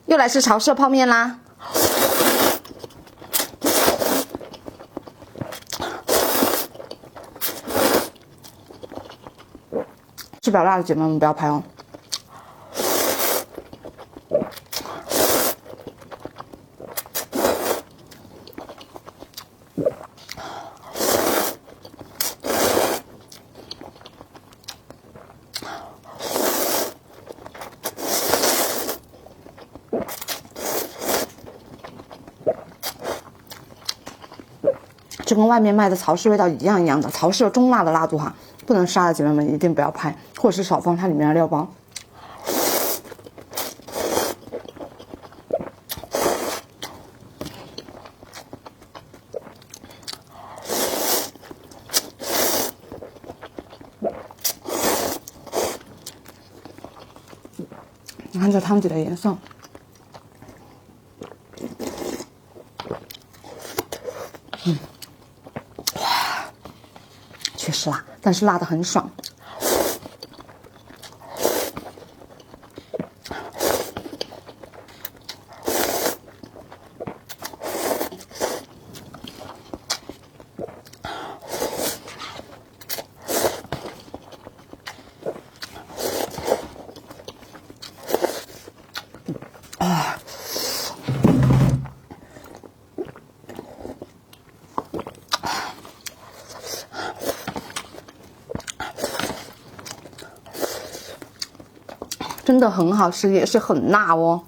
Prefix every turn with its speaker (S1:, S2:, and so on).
S1: 又来吃潮式泡面啦！吃不了辣的姐妹们不要拍哦。这跟外面卖的曹氏味道一样的，曹氏有中辣的辣度哈，不能杀的姐妹们一定不要拍，或者是少放它里面的料包。你看这汤底的颜色。确实辣，但是辣的很爽。真的很好吃，也是很辣哦。